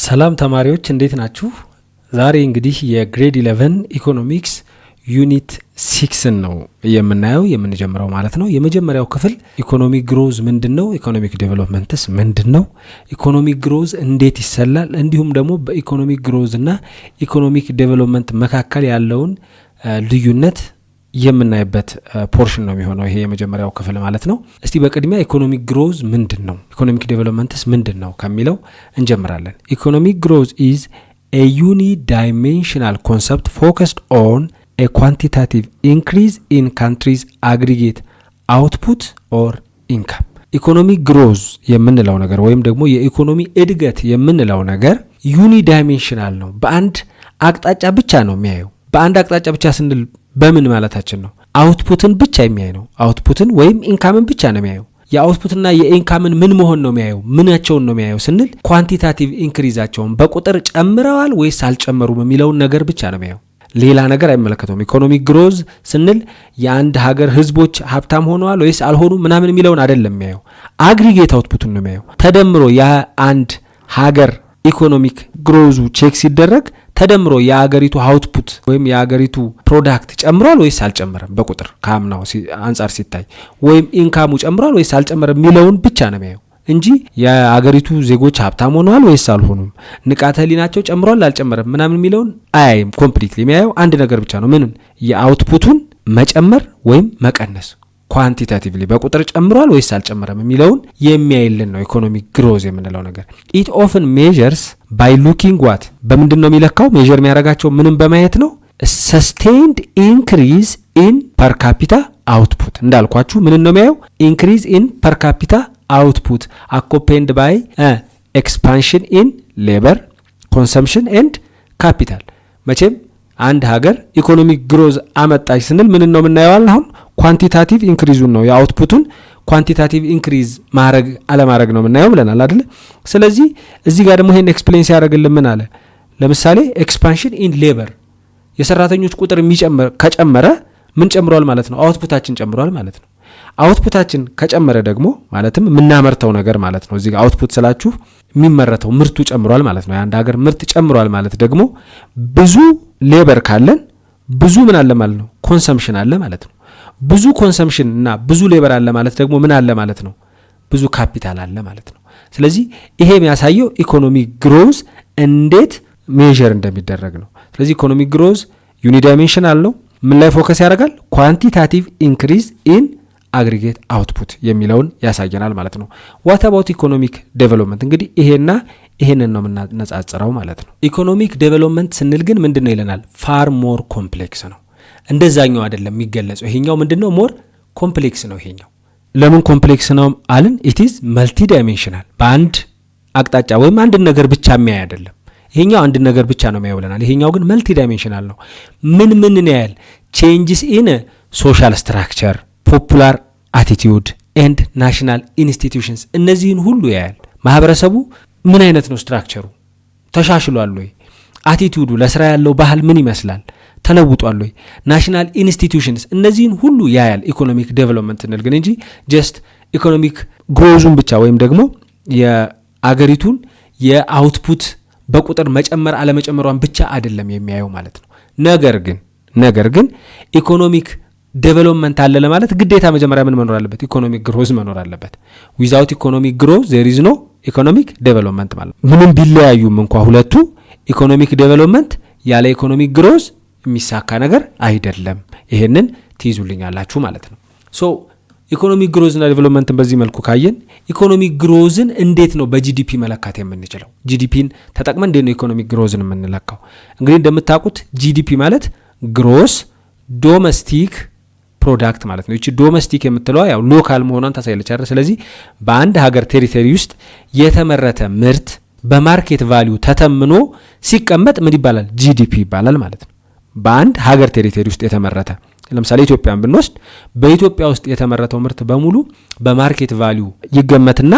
ሰላም ተማሪዎች እንዴት ናችሁ? ዛሬ እንግዲህ የግሬድ 11 ኢኮኖሚክስ ዩኒት 6 ነው የምንጀምረው ማለት ነው። የመጀመሪያው ክፍል ኢኮኖሚክ ግሮዝ ምንድነው? ኢኮኖሚክ ዴቨሎፕመንትስ ምንድነው? ኢኮኖሚክ ግሮዝ እንዴት ይሰላል? እንዲሁም ደግሞ በኢኮኖሚክ ግሮዝ እና ኢኮኖሚክ ዴቨሎፕመንት መካከል ያለውን ልዩነት የምናይበት ፖርሽን ነው የሚሆነው ይሄ የመጀመሪያው ክፍል ማለት ነው። እስቲ በቅድሚያ ኢኮኖሚክ ግሮዝ ምንድነው? ኢኮኖሚክ ዴቨሎፕመንትስ ምንድነው ከሚለው እንጀምራለን። ኢኮኖሚክ ግሮዝ is a unidimensional concept focused on a quantitative increase in countries aggregate output or income. ኢኮኖሚክ ግሮዝ የምንለው ነገር ወይም ደግሞ የኢኮኖሚ እድገት የምንለው ነገር ዩኒዳይሜንሽናል ነው። በአንድ አቅጣጫ ብቻ ነው የሚያየው። በአንድ አቅጣጫ ብቻ ስንል በምን ማለታችን ነው? አውትፑትን ብቻ የሚያይ ነው። አውትፑትን ወይም ኢንካምን ብቻ ነው የሚያየው። የአውትፑትና የኢንካምን ምን መሆን ነው የሚያየው? ምናቸውን ነው የሚያየው ስንል ኳንቲታቲቭ ኢንክሪዛቸውን በቁጥር ጨምረዋል ወይስ አልጨመሩም የሚለውን ነገር ብቻ ነው የሚያየው። ሌላ ነገር አይመለከተውም። ኢኮኖሚክ ግሮዝ ስንል የአንድ ሀገር ህዝቦች ሀብታም ሆነዋል ወይስ አልሆኑም ምናምን የሚለውን አይደለም የሚያየው። አግሪጌት አውትፑትን ነው የሚያየው። ተደምሮ የአንድ ሀገር ኢኮኖሚክ ግሮዙ ቼክ ሲደረግ ተደምሮ የአገሪቱ አውትፑት ወይም የአገሪቱ ፕሮዳክት ጨምሯል ወይስ አልጨመረም በቁጥር ከአምናው አንጻር ሲታይ፣ ወይም ኢንካሙ ጨምሯል ወይስ አልጨመረም የሚለውን ብቻ ነው የሚያየው እንጂ የአገሪቱ ዜጎች ሀብታም ሆነዋል ወይስ አልሆኑም፣ ንቃተ ህሊናቸው ጨምሯል አልጨመረም ምናምን የሚለውን አያይም። ኮምፕሊትሊ የሚያየው አንድ ነገር ብቻ ነው። ምንን? የአውትፑቱን መጨመር ወይም መቀነስ፣ ኳንቲታቲቭሊ በቁጥር ጨምሯል ወይስ አልጨመረም የሚለውን የሚያይልን ነው ኢኮኖሚክ ግሮዝ የምንለው ነገር። ኢት ኦፍን ሜዠርስ ባይ ሉኪንግ ዋት፣ በምንድን ነው የሚለካው? ሜዠር የሚያደርጋቸው ምንም በማየት ነው። ሰስቴንድ ኢንክሪዝ ኢን ፐር ካፒታ አውትፑት። እንዳልኳችሁ ምንን ነው የሚያየው? ኢንክሪዝ ኢን ፐር ካፒታ አውትፑት አኮፔንድ ባይ ኤክስፓንሽን ኢን ሌበር ኮንሰምፕሽን ኤንድ ካፒታል። መቼም አንድ ሀገር ኢኮኖሚክ ግሮዝ አመጣች ስንል ምንን ነው የምናየዋል? አሁን ኳንቲታቲቭ ኢንክሪዙን ነው የአውትፑቱን ኳንቲታቲቭ ኢንክሪዝ ማድረግ አለማድረግ ነው የምናየው ብለናል አይደል? ስለዚህ እዚህ ጋር ደግሞ ይሄን ኤክስፕሌን ሲያደርግልን ምን አለ? ለምሳሌ ኤክስፓንሽን ኢን ሌበር፣ የሰራተኞች ቁጥር ከጨመረ ምን ጨምሯል ማለት ነው? አውትፑታችን ጨምሯል ማለት ነው። አውትፑታችን ከጨመረ ደግሞ ማለትም የምናመርተው ነገር ማለት ነው። እዚህ ጋር አውትፑት ስላችሁ የሚመረተው ምርቱ ጨምሯል ማለት ነው። የአንድ ሀገር ምርት ጨምሯል ማለት ደግሞ ብዙ ሌበር ካለን ብዙ ምን አለ ማለት ነው? ኮንሰምፕሽን አለ ማለት ነው። ብዙ ኮንሰምፕሽን እና ብዙ ሌበር አለ ማለት ደግሞ ምን አለ ማለት ነው? ብዙ ካፒታል አለ ማለት ነው። ስለዚህ ይሄ የሚያሳየው ኢኮኖሚክ ግሮዝ እንዴት ሜዠር እንደሚደረግ ነው። ስለዚህ ኢኮኖሚክ ግሮዝ ዩኒዳይሜንሽናል ነው። ምን ላይ ፎከስ ያደርጋል? ኳንቲታቲቭ ኢንክሪዝ ኢን አግሪጌት አውትፑት የሚለውን ያሳየናል ማለት ነው። ዋት አባውት ኢኮኖሚክ ዴቨሎፕመንት? እንግዲህ ይሄንን ነው የምናነጻጽረው ማለት ነው። ኢኮኖሚክ ዴቨሎፕመንት ስንል ግን ምንድነው ይለናል? ፋር ሞር ኮምፕሌክስ ነው። እንደዛኛው አይደለም የሚገለጸው። ይሄኛው ምንድነው? ሞር ኮምፕሌክስ ነው ይሄኛው። ለምን ኮምፕሌክስ ነው አልን? ኢት ኢዝ መልቲ ዳይሜንሽናል። በአንድ አቅጣጫ ወይም አንድ ነገር ብቻ የሚያይ አይደለም። ይሄኛው አንድ ነገር ብቻ ነው የሚያይ ብለናል። ይሄኛው ግን መልቲ ዳይሜንሽናል ነው። ምን ያያል? ቼንጅስ ኢን ሶሻል ስትራክቸር፣ ፖፑላር አቲቲዩድ ኤንድ ናሽናል ኢንስቲትዩሽንስ፣ እነዚህን ሁሉ ያያል። ማህበረሰቡ ምን አይነት ነው ስትራክቸሩ? ተሻሽሏል ወይ? አቲቲዩዱ ለስራ ያለው ባህል ምን ይመስላል? ተለውጧል ወይ? ናሽናል ኢንስቲትዩሽንስ፣ እነዚህን ሁሉ ያያል ኢኮኖሚክ ዴቨሎፕመንት እንል ግን እንጂ ጀስት ኢኮኖሚክ ግሮዙን ብቻ ወይም ደግሞ የአገሪቱን የአውትፑት በቁጥር መጨመር አለመጨመሯን ብቻ አይደለም የሚያየው ማለት ነው። ነገር ግን ኢኮኖሚክ ዴቨሎፕመንት አለ ለማለት ግዴታ መጀመሪያ ምን መኖር አለበት? ኢኮኖሚክ ግሮዝ መኖር አለበት። ዊዛውት ኢኮኖሚክ ግሮዝ ዜር ኢዝ ኖ ኢኮኖሚክ ዴቨሎፕመንት ማለት። ምንም ቢለያዩም እንኳ ሁለቱ ኢኮኖሚክ ዴቨሎፕመንት ያለ ኢኮኖሚክ ግሮዝ የሚሳካ ነገር አይደለም። ይሄንን ትይዙልኛላችሁ ማለት ነው። ሶ ኢኮኖሚክ ግሮዝና ዴቨሎፕመንትን በዚህ መልኩ ካየን ኢኮኖሚክ ግሮዝን እንዴት ነው በጂዲፒ መለካት የምንችለው? ጂዲፒን ተጠቅመን እንዴት ነው ኢኮኖሚክ ግሮዝን የምንለካው? እንግዲህ እንደምታውቁት ጂዲፒ ማለት ግሮስ ዶሜስቲክ ፕሮዳክት ማለት ነው። እቺ ዶሜስቲክ የምትለዋ ያው ሎካል መሆኗን ታሳያለች አይደል? ስለዚህ በአንድ ሀገር ቴሪቶሪ ውስጥ የተመረተ ምርት በማርኬት ቫልዩ ተተምኖ ሲቀመጥ ምን ይባላል? ጂዲፒ ይባላል ማለት ነው። በአንድ ሀገር ቴሪቶሪ ውስጥ የተመረተ ለምሳሌ ኢትዮጵያን ብንወስድ በኢትዮጵያ ውስጥ የተመረተው ምርት በሙሉ በማርኬት ቫልዩ ይገመትና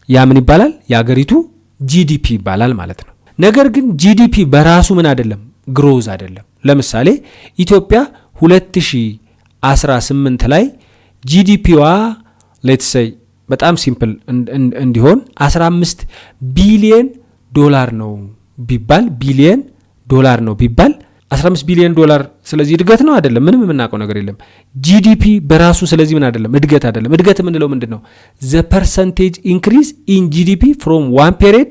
ያ ምን ይባላል? የሀገሪቱ ጂዲፒ ይባላል ማለት ነው። ነገር ግን ጂዲፒ በራሱ ምን አይደለም? ግሮዝ አይደለም። ለምሳሌ ኢትዮጵያ 2018 ላይ ጂዲፒዋ ሌትስ ሴይ በጣም ሲምፕል እንዲሆን 15 ቢሊየን ዶላር ነው ቢባል ቢሊየን ዶላር ነው ቢባል 15 ቢሊዮን ዶላር ስለዚህ እድገት ነው አይደለም? ምንም የምናውቀው ነገር የለም። ጂዲፒ በራሱ ስለዚህ ምን አይደለም? እድገት አይደለም። እድገት የምንለው ምንድነው? the percentage increase in GDP from one period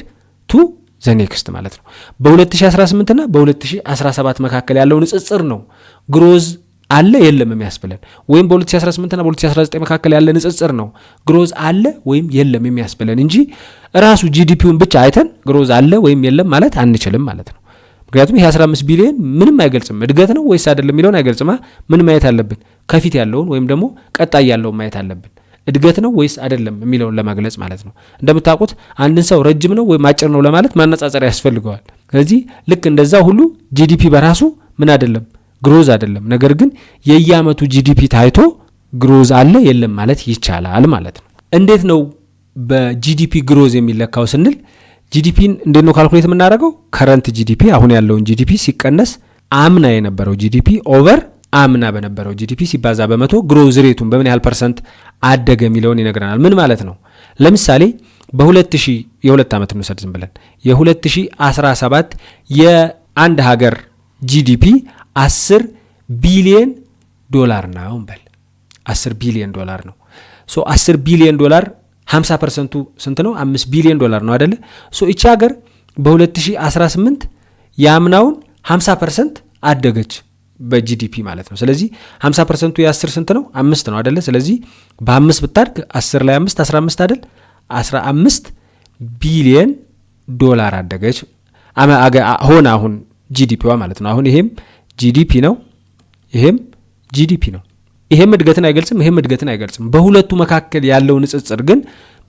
to the next ማለት ነው። በ2018 እና በ2017 መካከል ያለው ንጽጽር ነው ግሮዝ አለ የለም የሚያስብለን፣ ወይም በ2018 እና በ2019 መካከል ያለ ንጽጽር ነው ግሮዝ አለ ወይም የለም የሚያስብለን እንጂ ራሱ ጂዲፒውን ብቻ አይተን ግሮዝ አለ ወይም የለም ማለት አንችልም ማለት ነው። ምክንያቱም ይሄ 15 ቢሊዮን ምንም አይገልጽም። እድገት ነው ወይስ አይደለም የሚለውን አይገልጽም። ምን ማየት አለብን? ከፊት ያለውን ወይም ደግሞ ቀጣይ ያለውን ማየት አለብን። እድገት ነው ወይስ አይደለም የሚለውን ለማግለጽ ማለት ነው። እንደምታውቁት አንድን ሰው ረጅም ነው ወይም አጭር ነው ለማለት ማነጻጸር ያስፈልገዋል። ስለዚህ ልክ እንደዛ ሁሉ ጂዲፒ በራሱ ምን አይደለም? ግሮዝ አይደለም። ነገር ግን የየአመቱ ጂዲፒ ታይቶ ግሮዝ አለ የለም ማለት ይቻላል ማለት ነው። እንዴት ነው በጂዲፒ ግሮዝ የሚለካው ስንል ጂዲፒን እንዴት ነው ካልኩሌት የምናደርገው? ከረንት ጂዲፒ አሁን ያለውን ጂዲፒ ሲቀነስ አምና የነበረው ጂዲፒ ኦቨር አምና በነበረው ጂዲፒ ሲባዛ በመቶ ግሮዝ ሬቱን በምን ያህል ፐርሰንት አደገ የሚለውን ይነግረናል። ምን ማለት ነው? ለምሳሌ በ2000 የሁለት ዓመት እንውሰድ ዝም ብለን የ2017 የአንድ ሀገር ጂዲፒ 10 ቢሊዮን ዶላር ነው እንበል። 10 ቢሊዮን ዶላር ነው። 10 ቢሊዮን ዶላር 50% ስንት ነው? 5 ቢሊዮን ዶላር ነው አይደለ? እቺ ሀገር በ2018 ያምናውን 50% አደገች በጂዲፒ ማለት ነው። ስለዚህ 50% የ10 ስንት ነው? 5 ነው አይደለ? ስለዚህ በ5 ብታድግ 10 ላይ 5 15 አይደል? 15 ቢሊዮን ዶላር አደገች ሆነ አሁን ጂዲፒዋ ማለት ነው። አሁን ይሄም ጂዲፒ ነው፣ ይሄም ጂዲፒ ነው። ይሄም እድገትን አይገልጽም፣ ይሄም እድገትን አይገልጽም። በሁለቱ መካከል ያለው ንጽጽር ግን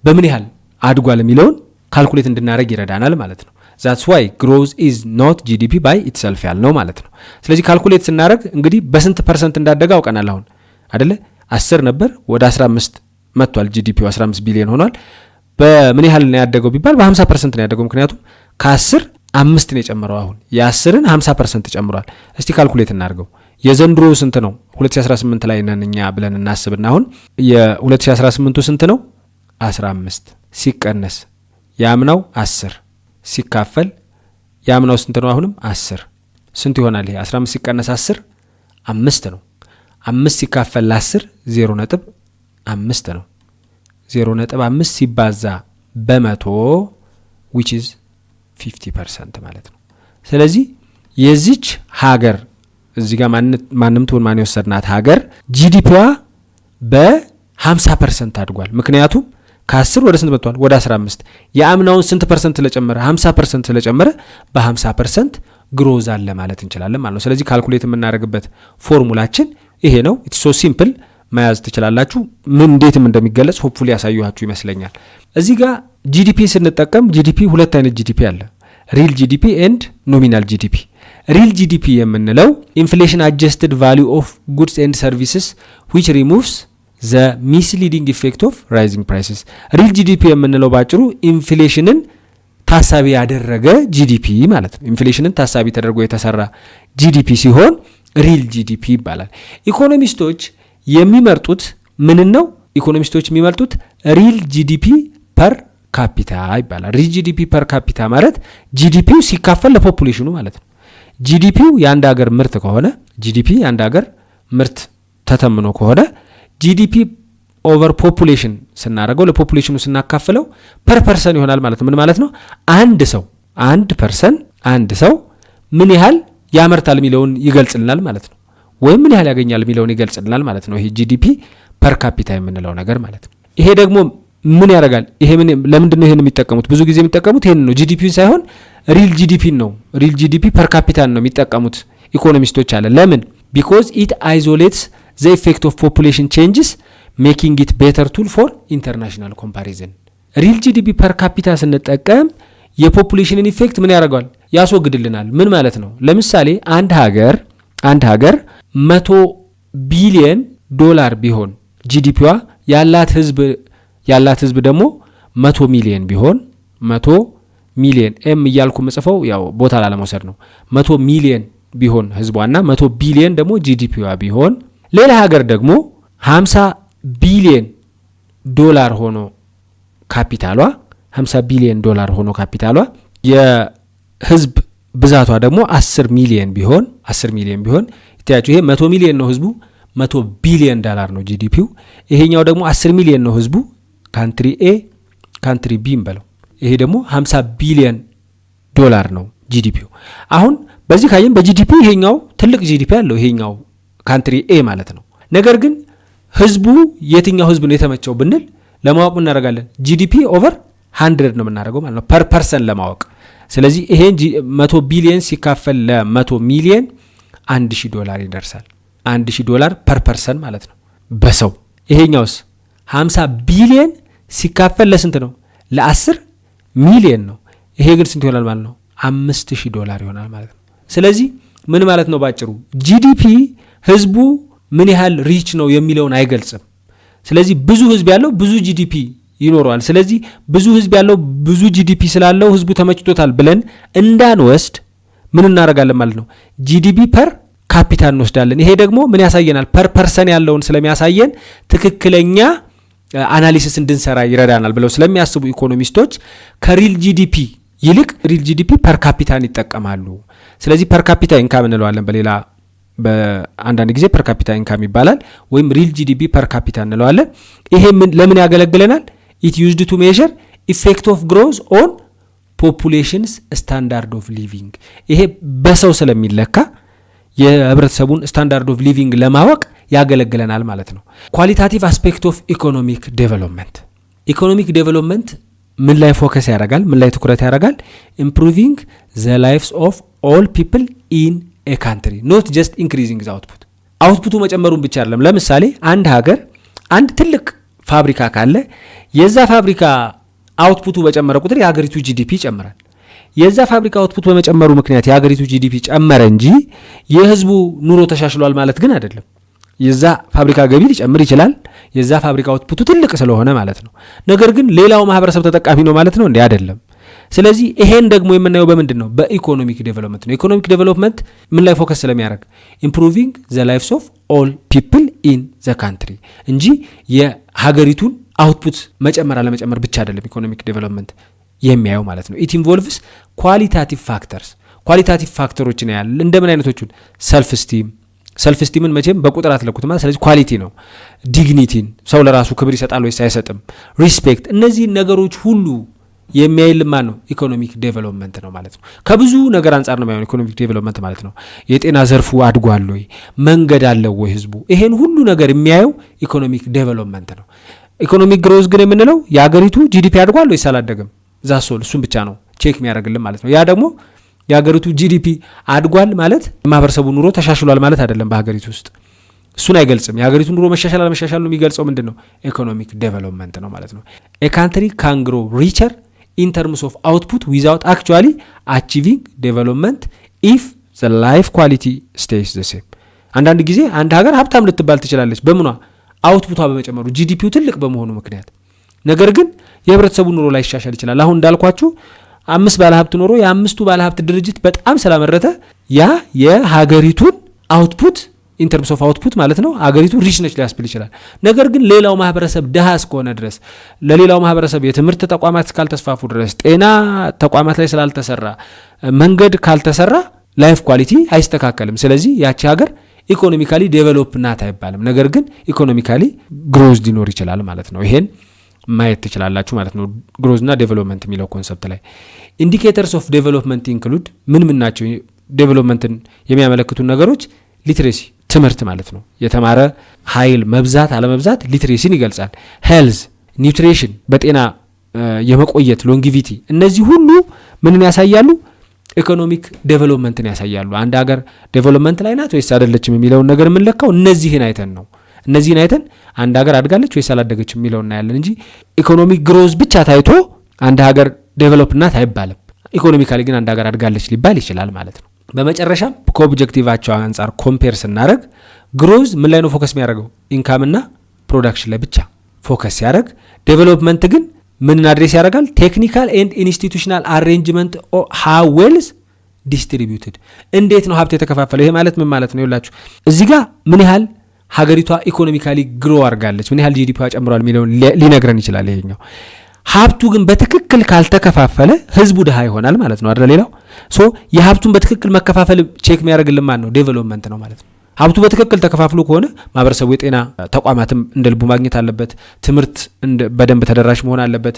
በምን ያህል አድጓል የሚለውን ካልኩሌት እንድናደርግ ይረዳናል ማለት ነው። that's why growth is not GDP by itself ያልነው ማለት ነው። ስለዚህ ካልኩሌት ስናደርግ እንግዲህ በስንት ፐርሰንት እንዳደገ አውቀናል አሁን አይደለ? 10 ነበር ወደ 15 መጥቷል። ጂዲፒው 15 ቢሊዮን ሆኗል። በምን ያህል ነው ያደገው ቢባል በ50% ነው ያደገው። ምክንያቱም ከ10 5 ነው የጨመረው። አሁን የ10ን 50% ጨምሯል። እስቲ ካልኩሌት እናድርገው። የዘንድሮ ስንት ነው? 2018 ላይ ነን እኛ ብለን እናስብና አሁን የ2018ቱ ስንት ነው? 15 ሲቀነስ ያምናው 10 ሲካፈል ያምናው ስንት ነው? አሁንም 10 ስንት ይሆናል? ይሄ 15 ሲቀነስ 10 5 ነው። 5 ሲካፈል ለ10 0.5 ነው። 0.5 ሲባዛ በመቶ which is 50% ማለት ነው። ስለዚህ የዚች ሀገር እዚህ ጋር ማንም ትሆን ማን የወሰድናት ሀገር ጂዲፒዋ በ50% አድጓል። ምክንያቱም ከ10 ወደ ስንት መጥቷል? ወደ 15። የአምናውን ስንት ፐርሰንት ስለጨመረ? 50% ስለጨመረ በ50% ግሮዝ አለ ማለት እንችላለን ማለት ነው። ስለዚህ ካልኩሌት የምናደርግበት ፎርሙላችን ይሄ ነው። ኢትስ ሶ ሲምፕል መያዝ ትችላላችሁ። ምን እንዴትም እንደሚገለጽ ሆፕፉሊ ያሳዩዋችሁ ይመስለኛል። እዚህ ጋር ጂዲፒ ስንጠቀም ጂዲፒ ሁለት አይነት ጂዲፒ አለ፣ ሪል ጂዲፒ ኤንድ ኖሚናል ጂዲፒ። ሪል ጂዲፒ የምንለው ኢንፍሌሽን አጀስትድ ቫልዩ ኦፍ ጉድስ ኤንድ ሰርቪስስ ዊች ሪሙቭስ ዘ ሚስሊዲንግ ኢፌክት ኦፍ ራይዚንግ ፕራይስስ። ሪል ጂዲፒ የምንለው ባጭሩ ኢንፍሌሽንን ታሳቢ ያደረገ ጂዲፒ ማለት ነው። ኢንፍሌሽንን ታሳቢ ተደርጎ የተሰራ ጂዲፒ ሲሆን ሪል ጂዲፒ ይባላል። ኢኮኖሚስቶች የሚመርጡት ምን ነው? ኢኮኖሚስቶች የሚመርጡት ሪል ጂዲፒ ፐር ካፒታ ይባላል። ሪል ጂዲፒ ፐር ካፒታ ማለት ጂዲፒው ሲካፈል ለፖፑሌሽኑ ማለት ነው። ጂዲፒው የአንድ ሀገር ምርት ከሆነ ጂዲፒ የአንድ ሀገር ምርት ተተምኖ ከሆነ ጂዲፒ ኦቨር ፖፑሌሽን ስናደርገው ለፖፑሌሽኑ ስናካፍለው ፐር ፐርሰን ይሆናል ማለት ነው። ምን ማለት ነው? አንድ ሰው ምን ያህል ያመርታል የሚለውን ይገልጽልናል ማለት ነው። ወይም ምን ያህል ያገኛል የሚለውን ይገልጽልናል ማለት ነው። ይሄ ጂዲፒ ፐር ካፒታ የምንለው ነገር ማለት ነው። ይሄ ደግሞ ምን ያደርጋል? ይሄ ለምንድን ነው ይሄን የሚጠቀሙት? ብዙ ጊዜ የሚጠቀሙት ይሄን ነው፣ ጂዲፒን ሳይሆን ሪል ጂዲፒን ነው። ሪል ጂዲፒ ፐር ካፒታን ነው የሚጠቀሙት ኢኮኖሚስቶች አለ። ለምን? ቢኮዝ ኢት አይዞሌትስ ዘ ኢፌክት ኦፍ ፖፑሌሽን ቼንጅስ ሜኪንግ ኢት ቤተር ቱል ፎር ኢንተርናሽናል ኮምፓሪዝን። ሪል ጂዲፒ ፐር ካፒታ ስንጠቀም የፖፑሌሽንን ኢፌክት ምን ያደርገዋል? ያስወግድልናል። ምን ማለት ነው? ለምሳሌ አንድ ሀገር 100 ቢሊዮን ዶላር ቢሆን ጂዲፒዋ ያላት ህዝብ ደግሞ 100 ሚሊዮን ቢሆን 100 ሚሊዮን ኤም እያልኩ መጽፈው ያው ቦታ ላለመውሰድ ነው። 100 ሚሊዮን ቢሆን ህዝቧና 100 ቢሊዮን ደግሞ ጂዲፒዋ ቢሆን ሌላ ሀገር ደግሞ 50 ቢሊዮን ዶላር ሆኖ ካፒታሏ 50 ቢሊዮን ዶላር ሆኖ ካፒታሏ የህዝብ ብዛቷ ደግሞ 10 ሚሊዮን ቢሆን ይታያችሁ፣ ይሄ 100 ሚሊዮን ነው ህዝቡ፣ $100 ቢሊዮን ነው ጂዲፒው። ይሄኛው ደግሞ 10 ሚሊዮን ነው ህዝቡ፣ ካንትሪ ኤ ካንትሪ ቢ እንበለው። ይሄ ደግሞ $50 ቢሊዮን ነው ጂዲፒው። አሁን በዚህ ካየን በጂዲፒ ይሄኛው ትልቅ ጂዲፒ ያለው ይሄኛው ካንትሪ ኤ ማለት ነው። ነገር ግን ህዝቡ የትኛው ህዝብ ነው የተመቸው ብንል ለማወቅ ምን እናደርጋለን? ጂዲፒ ኦቨር 100 ነው የምናደርገው ማለት ነው ፐር ፐርሰን ለማወቅ። ስለዚህ ይሄን 100 ቢሊዮን ሲካፈል ለ100 ሚሊዮን $1000 ይደርሳል። $1000 ፐር ፐርሰን ማለት ነው በሰው። ይሄኛውስ 50 ቢሊዮን ሲካፈል ለስንት ነው? ለ10 ሚሊዮን ነው። ይሄ ግን ስንት ይሆናል ማለት ነው? $5000 ይሆናል ማለት ነው። ስለዚህ ምን ማለት ነው ባጭሩ? ጂዲፒ ህዝቡ ምን ያህል ሪች ነው የሚለውን አይገልጽም። ስለዚህ ብዙ ህዝብ ያለው ብዙ ጂዲፒ ይኖረዋል። ስለዚህ ብዙ ህዝብ ያለው ብዙ ጂዲፒ ስላለው ህዝቡ ተመችቶታል ብለን እንዳንወስድ ምን እናደርጋለን ማለት ነው? ጂዲፒ ፐር ካፒታ እንወስዳለን። ይሄ ደግሞ ምን ያሳየናል? ፐር ፐርሰን ያለውን ስለሚያሳየን ትክክለኛ አናሊሲስ እንድንሰራ ይረዳናል ብለው ስለሚያስቡ ኢኮኖሚስቶች ከሪል ጂዲፒ ይልቅ ሪል ጂዲፒ ፐር ካፒታን ይጠቀማሉ። ስለዚህ ፐር ካፒታ ኢንካም እንለዋለን። በአንዳንድ ጊዜ ፐር ካፒታ ኢንካም ይባላል፣ ወይም ሪል ጂዲፒ ፐር ካፒታ እንለዋለን። ይሄ ለምን ያገለግለናል? ኢት ዩዝድ ቱ ሜዠር ኢፌክት ኦፍ ግሮዝ ኦን ፖፑሌሽንስ ስታንዳርድ ኦፍ ሊቪንግ። ይሄ በሰው ስለሚለካ የህብረተሰቡን ስታንዳርድ ኦፍ ሊቪንግ ለማወቅ ያገለግለናል ማለት ነው። ኳሊታቲቭ አስፔክት ኦፍ ኢኮኖሚክ ዴቨሎፕመንት ምን ላይ ፎከስ ያደርጋል? ምን ላይ ትኩረት ያደርጋል? ኢምፕሩቪንግ ዘ ላይፍስ ኦፍ ኦል ፒፕል ኢን ኤ ካንትሪ ኖት ጀስት ኢንክሪዚንግ ዘ አውትፑት። አውትፑቱ መጨመሩን ብቻ አይደለም። ለምሳሌ አንድ ሀገር አንድ ትልቅ ፋብሪካ ካለ የዛ ፋብሪካ አውትፑቱ በጨመረ ቁጥር የሀገሪቱ ጂዲፒ ይጨምራል። የዛ ፋብሪካ አውትፑት በመጨመሩ ምክንያት የሀገሪቱ ጂዲፒ ጨመረ እንጂ የህዝቡ ኑሮ ተሻሽሏል ማለት ግን አይደለም። የዛ ፋብሪካ ገቢ ሊጨምር ይችላል፣ የዛ ፋብሪካ አውትፑቱ ትልቅ ስለሆነ ማለት ነው። ነገር ግን ሌላው ማህበረሰብ ተጠቃሚ ነው ማለት ነው እንዴ? አይደለም። ስለዚህ ይሄን ደግሞ የምናየው በምንድን ነው? በኢኮኖሚክ ዴቨሎፕመንት ነው። ኢኮኖሚክ ዴቨሎፕመንት ምን ላይ ፎከስ ስለሚያደርግ ኢምፕሩቪንግ ዘ ላይፍስ ኦፍ ኦል ፒፕል ኢን ዘ ካንትሪ እንጂ የሀገሪቱን አውትፑት መጨመር አለመጨመር ብቻ አይደለም ኢኮኖሚክ ዴቨሎፕመንት የሚያየው ማለት ነው። ኢት ኢንቮልቭስ ኳሊታቲቭ ፋክተሮችን ያያል። እንደምን አይነቶቹን? ሰልፍ ስቲምን መቼም በቁጥር አትለኩት ማለት። ስለዚህ ኳሊቲ ነው። ዲግኒቲን፣ ሰው ለራሱ ክብር ይሰጣል ወይስ አይሰጥም? ሪስፔክት፣ እነዚህ ነገሮች ሁሉ የሚያይልማ ነው ኢኮኖሚክ ዴቨሎፕመንት ነው ማለት ነው። ከብዙ ነገር አንጻር ነው የሚሆነው ኢኮኖሚክ ዴቨሎፕመንት ማለት ነው። የጤና ዘርፉ አድጓል ወይ? መንገድ አለው ወይ ህዝቡ? ይሄን ሁሉ ነገር የሚያየው ኢኮኖሚክ ዴቨሎፕመንት ነው። ኢኮኖሚክ ግሮዝ ግን የምንለው የሀገሪቱ ጂዲፒ አድጓል ወይስ አላደገም? ዛሶል እሱን ብቻ ነው ቼክ የሚያደርግልን ማለት ነው። ያ ደግሞ የሀገሪቱ ጂዲፒ አድጓል ማለት የማህበረሰቡ ኑሮ ተሻሽሏል ማለት አይደለም። በሀገሪቱ ውስጥ እሱን አይገልጽም። የሀገሪቱ ኑሮ መሻሻል አለመሻሻል ነው የሚገልጸው ምንድን ነው? ኢኮኖሚክ ዴቨሎፕመንት ነው ማለት ነው። ኤ ካንትሪ ካን ግሮ ሪቸር ኢን ተርምስ ኦፍ አውትፑት ዊዛውት አክቹዋሊ አቺቪንግ ዴቨሎፕመንት ኢፍ ዘ ላይፍ ኳሊቲ ስቴይስ ዘ ሴም። አንዳንድ ጊዜ አንድ ሀገር ሀብታም ልትባል ትችላለች። በምኗ? አውትፑቷ በመጨመሩ፣ ጂዲፒው ትልቅ በመሆኑ ምክንያት። ነገር ግን የህብረተሰቡ ኑሮ ላይ ይሻሻል ይችላል። አሁን እንዳልኳችሁ 5 ባለሀብት ኖሮ የ5ቱ ባለሀብት ድርጅት በጣም ስላመረተ ያ የሀገሪቱን አውትፑት ኢንተርምስ ኦፍ አውትፑት ማለት ነው ሀገሪቱ ሪች ነች ሊያስብል ይችላል። ነገር ግን ሌላው ማህበረሰብ ድሃ እስከሆነ ድረስ፣ ለሌላው ማህበረሰብ የትምህርት ተቋማት ካልተስፋፉ ድረስ፣ ጤና ተቋማት ላይ ስላልተሰራ፣ መንገድ ካልተሰራ ላይፍ ኳሊቲ አይስተካከልም። ስለዚህ ያቺ ሀገር ኢኮኖሚካሊ ዴቨሎፕ ናት አይባልም። ነገር ግን ኢኮኖሚካሊ ግሮዝ ሊኖር ይችላል ማለት ነው። ይሄን ማየት ትችላላችሁ ማለት ነው። ግሮዝ እና ዴቨሎፕመንት የሚለው ኮንሰፕት ላይ ኢንዲኬተርስ ኦፍ ዴቨሎፕመንት ኢንክሉድ ምን ናቸው? ዴቨሎፕመንትን የሚያመለክቱ ነገሮች ሊትሬሲ፣ ትምህርት ማለት ነው። የተማረ ኃይል መብዛት አለመብዛት ሊትሬሲን ይገልጻል። ሄልዝ፣ ኒውትሪሽን፣ በጤና የመቆየት ሎንጊቪቲ፣ እነዚህ ሁሉ ምንን ያሳያሉ? ኢኮኖሚክ ዴቨሎፕመንትን ያሳያሉ። አንድ ሀገር ዴቨሎፕመንት ላይ ናት ወይስ አይደለችም የሚለውን ነገር የምንለካው እነዚህን አይተን ነው። እነዚህን አይተን አንድ ሀገር አድጋለች ወይስ አላደገችም የሚለውን እናያለን እንጂ ኢኮኖሚክ ግሮዝ ብቻ ታይቶ አንድ ሀገር ዴቨሎፕ ናት አይባልም። ኢኮኖሚካሊ ግን አንድ ሀገር አድጋለች ሊባል ይችላል ማለት ነው። በመጨረሻም ከኦብጀክቲቫቸው አንጻር ኮምፔር ስናደርግ ግሮዝ ምን ላይ ነው ፎከስ የሚያደርገው? ኢንካምና ፕሮዳክሽን ላይ ብቻ ፎከስ ሲያደርግ፣ ዴቨሎፕመንት ግን ምን አድሬስ ያደርጋል? ቴክኒካል ኤንድ ኢንስቲቱሽናል አሬንጅመንት ሃው ዌልዝ ዲስትሪቢዩትድ፣ እንዴት ነው ሀብት የተከፋፈለው? ይሄ ማለት ምን ማለት ነው? ይላችሁ እዚህ ጋር ምን ያህል ሀገሪቷ ኢኮኖሚካሊ ግሮ አድርጋለች፣ ምን ያህል ጂዲፒዋ ጨምሯል የሚለውን ሊነግረን ይችላል። ይሄኛው ሀብቱ ግን በትክክል ካልተከፋፈለ ህዝቡ ድሃ ይሆናል ማለት ነው አይደል? ሌላው የሀብቱን በትክክል መከፋፈል ቼክ የሚያደርግልን ማን ነው? ዴቨሎፕመንት ነው ማለት ነው። ሀብቱ በትክክል ተከፋፍሎ ከሆነ ማህበረሰቡ የጤና ተቋማትም እንደ ልቡ ማግኘት አለበት፣ ትምህርት በደንብ ተደራሽ መሆን አለበት፣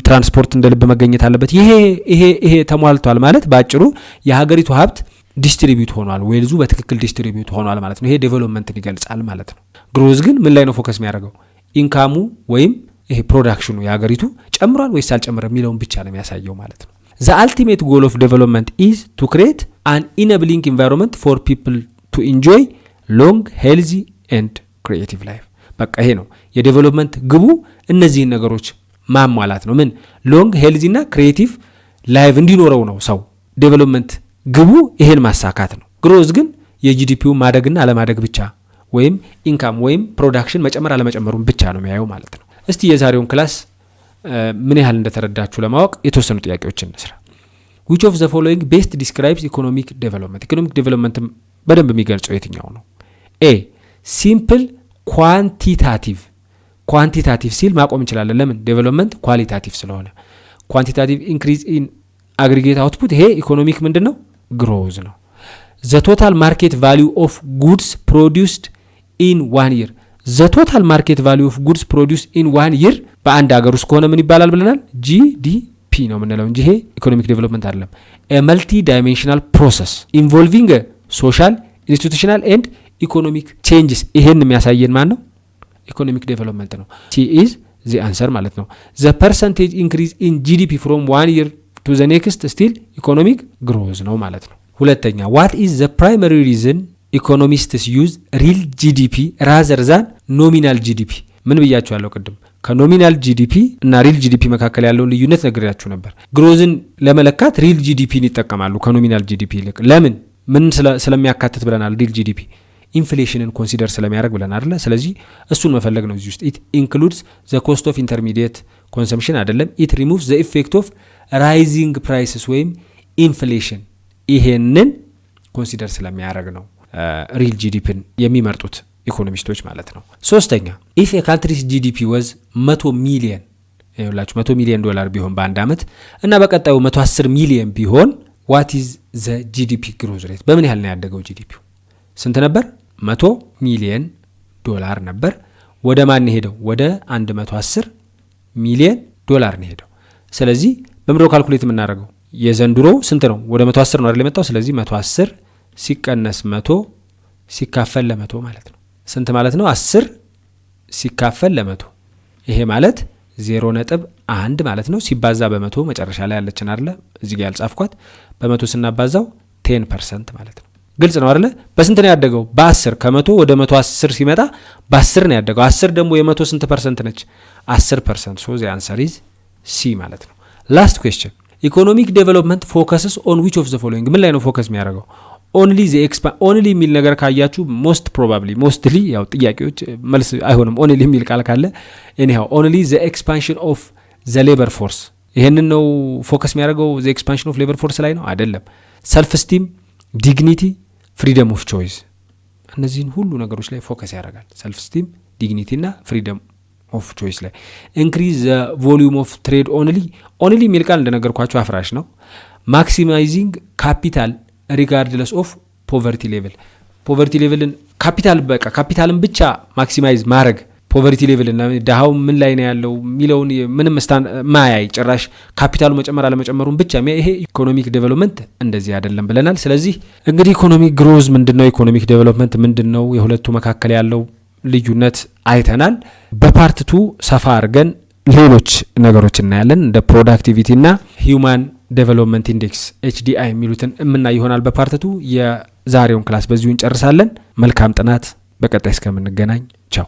ትራንስፖርት እንደ ልብ መገኘት አለበት። ይሄ ተሟልቷል ማለት በአጭሩ የሀገሪቱ ሀብት ዲስትሪቢዩት ሆኗል፣ ዌልዙ በትክክል ዲስትሪቢዩት ሆኗል ማለት ነው። ይሄ ዴቨሎፕመንትን ይገልጻል ማለት ነው። ግሮዝ ግን ምን ላይ ነው ፎከስ የሚያደርገው? ኢንካሙ ወይም ይሄ ፕሮዳክሽኑ የሀገሪቱ ጨምሯል ወይስ አልጨመረም የሚለውን ብቻ ነው የሚያሳየው ማለት ነው። ዘ አልቲሜት ጎል ኦፍ ዴቨሎፕመንት ኢዝ ቱ ክሬት አን ኢነብሊንግ ኢንቫይሮንመንት ፎር ፒፕል ቱ ኢንጆይ ሎንግ ሄልዚ ኤንድ ክሪኤቲቭ ላይፍ። በቃ ይሄ ነው የዴቨሎፕመንት ግቡ፣ እነዚህን ነገሮች ማሟላት ነው። ምን ሎንግ ሄልዚ እና ክሪኤቲቭ ላይፍ እንዲኖረው ነው ሰው። ዴቨሎፕመንት ግቡ ይሄን ማሳካት ነው። ግሮዝ ግን የጂዲፒው ማደግና አለማደግ ብቻ ወይም ኢንካም ወይም ፕሮዳክሽን መጨመር አለመጨመሩን ብቻ ነው የሚያየው ማለት ነው። እስቲ የዛሬውን ክላስ ምን ያህል እንደተረዳችሁ ለማወቅ የተወሰኑ ጥያቄዎችን እንስራ። which of the following best describes economic development? ኢኮኖሚክ ዴቨሎፕመንት በደንብ የሚገልጸው የትኛው ነው? ኤ ሲምፕል ኳንቲታቲቭ ሲል ማቆም እንችላለን። ለምን? ዴቨሎፕመንት ኳሊታቲቭ ስለሆነ። ኳንቲታቲቭ ኢንክሪዝ ኢን አግሪጌት አውትፑት፣ ይሄ ኢኮኖሚክ ምንድነው? ግሮዝ ነው። the total market value of goods produced in 1 year the total market value of goods produced in 1 year በአንድ ሀገር ውስጥ ከሆነ ምን ይባላል ብለናል? ጂዲፒ ነው የምንለው እንጂ ይሄ ኢኮኖሚክ ዴቨሎፕመንት አይደለም። a multi dimensional process involving social institutional and economic changes ይሄን የሚያሳየን ማን ነው? ኢኮኖሚክ ዴቨሎፕመንት ነው። ሲ is the answer ማለት ነው። the percentage increase in GDP from 1 year to the next still economic growth ነው ማለት ነው። ሁለተኛ what is the primary reason economists use real GDP rather than nominal GDP? ምን ብያችኋለሁ ቅድም? ከኖሚናል ጂዲፒ እና ሪል ጂዲፒ መካከል ያለውን ልዩነት ነግሬያችሁ ነበር። ግሮዝን ለመለካት ሪል ጂዲፒን ይጠቀማሉ ከኖሚናል ጂዲፒ ይልቅ። ለምን? ምን ስለሚያካትት ብለናል? ሪል ጂዲፒ ኢንፍሌሽንን ኮንሲደር ስለሚያደርግ ብለን አይደለ? ስለዚህ እሱን መፈለግ ነው እዚህ ውስጥ። ኢት ኢንክሉድስ ዘ ኮስት ኦፍ ኢንተርሚዲየት ኮንሰምፕሽን አይደለም። ኢት ሪሙቭስ ዘ ኢፌክት ኦፍ ራይዚንግ ፕራይስስ ወይም ኢንፍሌሽን። ይሄንን ኮንሲደር ስለሚያደርግ ነው ሪል ጂዲፒን የሚመርጡት ኢኮኖሚስቶች ማለት ነው። ሶስተኛ ኢፍ ኤ ካንትሪስ ጂዲፒ ወዝ 100 ሚሊየን ይኸውላችሁ 100 ሚሊየን ዶላር ቢሆን በአንድ ዓመት እና በቀጣዩ 110 ሚሊየን ቢሆን ዋት ኢዝ ዘ ጂዲፒ ግሮዝ ሬት? በምን ያህል ነው ያደገው ጂዲፒው? ስንት ነበር? 100 ሚሊየን ዶላር ነበር። ወደ ማን ሄደው? ወደ 110 ሚሊየን ዶላር ነው ሄደው። ስለዚህ በምድሮ ካልኩሌት የምናደርገው የዘንድሮ ስንት ነው? ወደ 110 ነው አይደል የመጣው። ስለዚህ 110 ሲቀነስ 100 ሲካፈል ለ100 ማለት ነው ስንት ማለት ነው? 10 ሲካፈል ለ100 ይሄ ማለት 0.1 ማለት ነው። ሲባዛ በ100 መጨረሻ ላይ ያለችን አይደለ እዚህ ጋር ያልጻፍኳት በ100 ስናባዛው 10% ማለት ነው። ግልጽ ነው አይደለ? በስንት ነው ያደገው? በ10 ከ100 ወደ 110 ሲመጣ በ10 ነው ያደገው። 10 ደግሞ የ100 ስንት ፐርሰንት ነች? 10%. ሶ the answer is C ማለት ነው። ላስት ኩዌስችን ኢኮኖሚክ ዴቨሎፕመንት ፎከስስ ኦን which of the following? ምን ላይ ነው ፎከስ የሚያደርገው? ኦንሊ የሚል ነገር ካያችሁ ሞስትሊ ያው ጥያቄዎች መልስ አይሆንም። ኦንሊ የሚል ቃል ካለ ኤኒሃው ኦንሊ ዘ ኤክስፓንሽን ኦፍ ዘ ሌበር ፎርስ ይሄንን ነው ፎከስ የሚያደርገው። ዘ ኤክስፓንሽን ኦፍ ሌበር ፎርስ ላይ ነው አይደለም። ሰልፍ ስቲም፣ ዲግኒቲ፣ ፍሪደም ኦፍ ቾይስ እነዚህን ሁሉ ነገሮች ላይ ፎከስ ያደርጋል። ሰልፍ ስቲም፣ ዲግኒቲ እና ፍሪደም ኦፍ ቾይስ ላይ። ኢንክሪዝ ዘ ቮሊዩም ኦፍ ትሬድ ኦንሊ የሚል ቃል እንደነገርኳችሁ አፍራሽ ነው። ማክሲማይዚንግ ካፒታል ሪጋርድለስ ኦፍ ፖቨርቲ ሌቭልን ካፒታልን ብቻ ማክሲማይዝ ማድረግ ፖቨርቲ ሌቭልን ድሃው ምን ላይ ነው ያለው የሚለውን ምንም ማያይ ጭራሽ ካፒታሉ መጨመር አለመጨመሩን ብቻ ይሄ ኢኮኖሚክ ዴቨሎፕመንት እንደዚህ አይደለም ብለናል። ስለዚህ እንግዲህ ኢኮኖሚክ ግሮዝ ምንድነው? ኢኮኖሚክ ዴቨሎፕመንት ምንድነው? የሁለቱ መካከል ያለው ልዩነት አይተናል። በፓርት 2 ሰፋ አድርገን ሌሎች ነገሮች እናያለን እንደ ፕሮዳክቲቪቲ እና ሂውማን ዴቨሎፕመንት ኢንዴክስ HDI የሚሉትን የምናይ ይሆናል በፓርት 2። የዛሬውን ክላስ በዚሁ እንጨርሳለን። መልካም ጥናት። በቀጣይ እስከምንገናኝ ቻው።